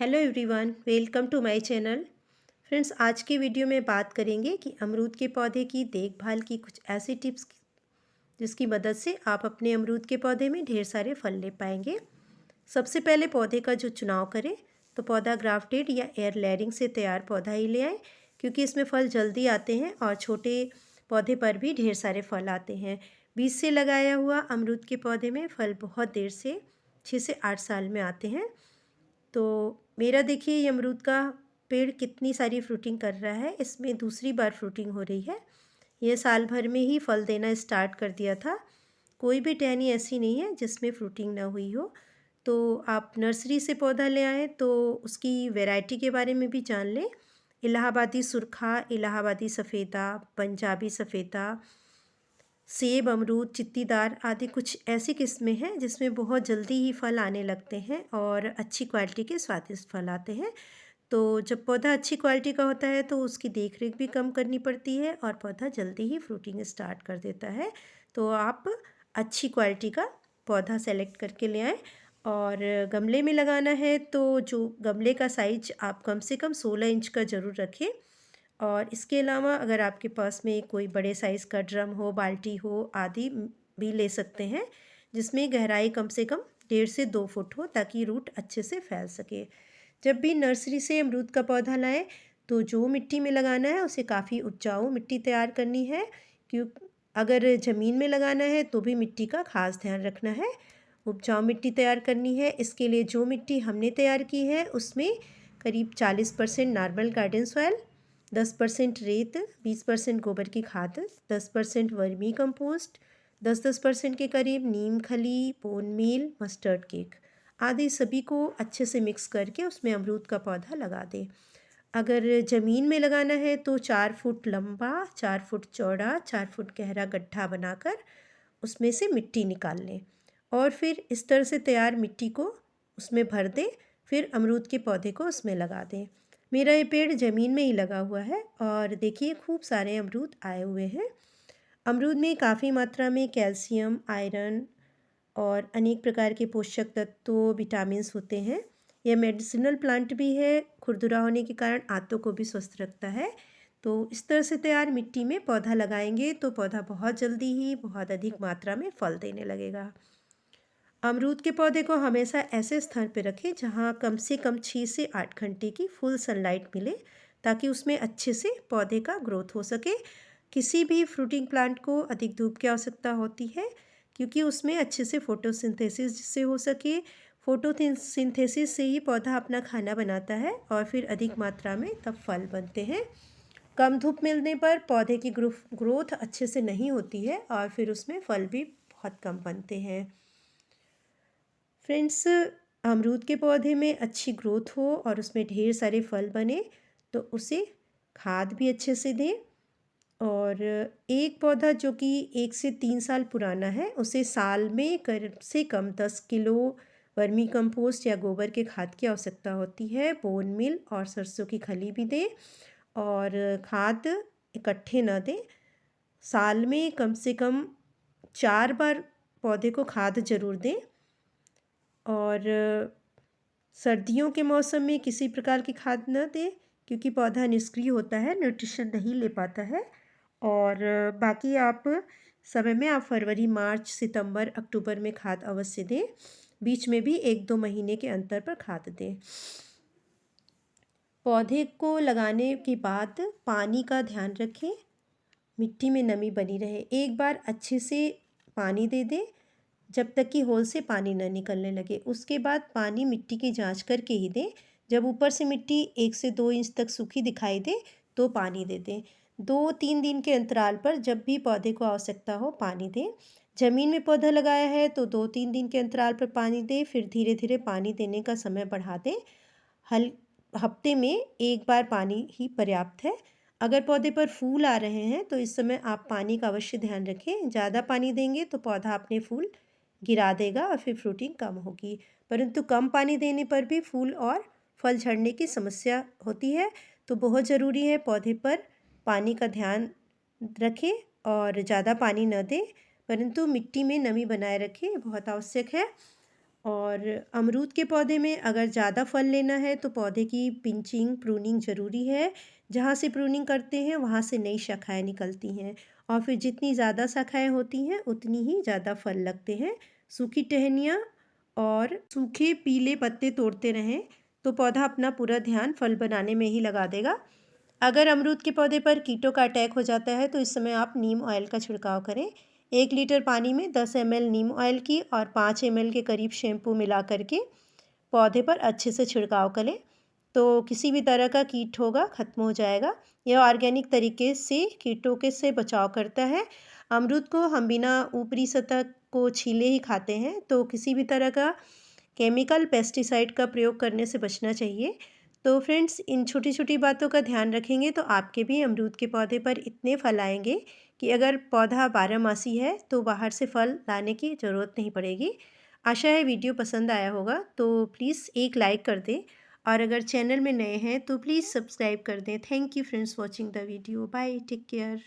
Hello everyone, welcome to my channel. Friends, आज की video में बात करेंगे कि अमरूद के पौधे की देखभाल की कुछ ऐसी टिप्स जिसकी मदद से आप अपने अमरूद के पौधे में ढेर सारे फल ले पाएंगे। सबसे पहले पौधे का जो चुनाव करें तो पौधा ग्राफ्टेड या एयर लेयरिंग से तैयार पौधा ही ले आएँ, क्योंकि इसमें फल जल्दी आते हैं और छोटे पौधे पर भी ढेर सारे फल आते हैं। बीज से लगाया हुआ अमरूद के पौधे में फल बहुत देर से 6 से 8 साल में आते हैं। तो मेरा देखिए ये अमरूद का पेड़ कितनी सारी फ्रूटिंग कर रहा है। इसमें दूसरी बार फ्रूटिंग हो रही है। ये साल भर में ही फल देना स्टार्ट कर दिया था। कोई भी टहनी ऐसी नहीं है जिसमें फ्रूटिंग ना हुई हो। तो आप नर्सरी से पौधा ले आएँ तो उसकी वैरायटी के बारे में भी जान लें। इलाहाबादी सुरखा, इलाहाबादी सफ़ेदा, पंजाबी सफ़ेदा, सेब, अमरूद, चित्तीदार आदि कुछ ऐसी किस्में हैं जिसमें बहुत जल्दी ही फल आने लगते हैं और अच्छी क्वालिटी के स्वादिष्ट फल आते हैं। तो जब पौधा अच्छी क्वालिटी का होता है तो उसकी देख रेख भी कम करनी पड़ती है और पौधा जल्दी ही फ्रूटिंग स्टार्ट कर देता है। तो आप अच्छी क्वालिटी का पौधा सेलेक्ट करके ले आएँ। और गमले में लगाना है तो जो गमले का साइज आप कम से कम 16 इंच का ज़रूर रखें। और इसके अलावा अगर आपके पास में कोई बड़े साइज़ का ड्रम हो, बाल्टी हो आदि भी ले सकते हैं, जिसमें गहराई कम से कम 1.5 से 2 फुट हो ताकि रूट अच्छे से फैल सके। जब भी नर्सरी से अमरूद का पौधा लाएं तो जो मिट्टी में लगाना है उसे काफ़ी उपजाऊ मिट्टी तैयार करनी है। क्यों, अगर ज़मीन में लगाना है तो भी मिट्टी का खास ध्यान रखना है। उपजाऊ मिट्टी तैयार करनी है। इसके लिए जो मिट्टी हमने तैयार की है उसमें करीब 40% नॉर्मल गार्डन सॉइल, 10% रेत, 20% गोबर की खाद, 10% वर्मी कंपोस्ट, 10-10% के करीब नीम खली, बोन मील, मस्टर्ड केक आदि सभी को अच्छे से मिक्स करके उसमें अमरूद का पौधा लगा दें। अगर ज़मीन में लगाना है तो 4 फुट लंबा, 4 फुट चौड़ा, 4 फुट गहरा गड्ढा बनाकर उसमें से मिट्टी निकाल लें और फिर इस तरह से तैयार मिट्टी को उसमें भर दें। फिर अमरूद के पौधे को उसमें लगा दें। मेरा ये पेड़ ज़मीन में ही लगा हुआ है और देखिए खूब सारे अमरूद आए हुए हैं। अमरूद में काफ़ी मात्रा में कैल्शियम, आयरन और अनेक प्रकार के पोषक तत्व, विटामिन्स होते हैं। यह मेडिसिनल प्लांट भी है। खुरदुरा होने के कारण आंतों को भी स्वस्थ रखता है। तो इस तरह से तैयार मिट्टी में पौधा लगाएंगे तो पौधा बहुत जल्दी ही बहुत अधिक मात्रा में फल देने लगेगा। अमरूद के पौधे को हमेशा ऐसे स्थान पर रखें जहाँ कम से कम 6 से 8 घंटे की फुल सनलाइट मिले, ताकि उसमें अच्छे से पौधे का ग्रोथ हो सके। किसी भी फ्रूटिंग प्लांट को अधिक धूप की आवश्यकता होती है, क्योंकि उसमें अच्छे से फोटोसिंथेसिस जिससे हो सके। फोटोसिंथेसिस से ही पौधा अपना खाना बनाता है और फिर अधिक मात्रा में तब फल बनते हैं। कम धूप मिलने पर पौधे की ग्रोथ अच्छे से नहीं होती है और फिर उसमें फल भी बहुत कम बनते हैं। फ्रेंड्स, अमरूद के पौधे में अच्छी ग्रोथ हो और उसमें ढेर सारे फल बने तो उसे खाद भी अच्छे से दें। और एक पौधा जो कि 1 से 3 साल पुराना है उसे साल में कम से कम 10 किलो वर्मी कंपोस्ट या गोबर के खाद की आवश्यकता होती है। बोन मिल और सरसों की खली भी दें और खाद इकट्ठे न दें। साल में कम से कम 4 बार पौधे को खाद जरूर दें। और सर्दियों के मौसम में किसी प्रकार की खाद न दें, क्योंकि पौधा निष्क्रिय होता है, न्यूट्रिशन नहीं ले पाता है। और बाकी आप समय में आप फरवरी, मार्च, सितंबर, अक्टूबर में खाद अवश्य दें। बीच में भी 1-2 महीने के अंतर पर खाद दें। पौधे को लगाने के बाद पानी का ध्यान रखें, मिट्टी में नमी बनी रहे। एक बार अच्छे से पानी दे दें जब तक कि होल से पानी न निकलने लगे। उसके बाद पानी मिट्टी की जांच करके ही दें। जब ऊपर से मिट्टी 1 से 2 इंच तक सूखी दिखाई दे तो पानी दे दें। 2-3 दिन के अंतराल पर जब भी पौधे को आवश्यकता हो पानी दें। ज़मीन में पौधा लगाया है तो 2-3 दिन के अंतराल पर पानी दें, फिर धीरे धीरे पानी देने का समय बढ़ा दें। हल हफ्ते में 1 बार पानी ही पर्याप्त है। अगर पौधे पर फूल आ रहे हैं तो इस समय आप पानी का अवश्य ध्यान रखें। ज़्यादा पानी देंगे तो पौधा अपने फूल गिरा देगा और फिर फ्रूटिंग कम होगी। परंतु कम पानी देने पर भी फूल और फल झड़ने की समस्या होती है। तो बहुत ज़रूरी है पौधे पर पानी का ध्यान रखें और ज़्यादा पानी न दें, परंतु मिट्टी में नमी बनाए रखें, बहुत आवश्यक है। और अमरूद के पौधे में अगर ज़्यादा फल लेना है तो पौधे की पिंचिंग प्रूनिंग ज़रूरी है। जहाँ से प्रूनिंग करते हैं वहाँ से नई शाखाएँ निकलती हैं और फिर जितनी ज़्यादा शाखाएँ होती हैं उतनी ही ज़्यादा फल लगते हैं। सूखी टहनियाँ और सूखे पीले पत्ते तोड़ते रहें तो पौधा अपना पूरा ध्यान फल बनाने में ही लगा देगा। अगर अमरूद के पौधे पर कीटों का अटैक हो जाता है तो इस समय आप नीम ऑयल का छिड़काव करें। 1 लीटर पानी में 10 ml नीम ऑयल की और 5 ml के करीब शैम्पू मिला करके पौधे पर अच्छे से छिड़काव करें तो किसी भी तरह का कीट होगा ख़त्म हो जाएगा। यह ऑर्गेनिक तरीके से कीटों के से बचाव करता है। अमरूद को हम बिना ऊपरी सतह को छीले ही खाते हैं तो किसी भी तरह का केमिकल पेस्टिसाइड का प्रयोग करने से बचना चाहिए। तो फ्रेंड्स, इन छोटी छोटी बातों का ध्यान रखेंगे तो आपके भी अमरूद के पौधे पर इतने फल आएंगे कि अगर पौधा बारहमासी है तो बाहर से फल लाने की ज़रूरत नहीं पड़ेगी। आशा है वीडियो पसंद आया होगा तो प्लीज़ एक लाइक कर दें और अगर चैनल में नए हैं तो प्लीज़ सब्सक्राइब कर दें। Thank you friends watching the video. Bye, take care.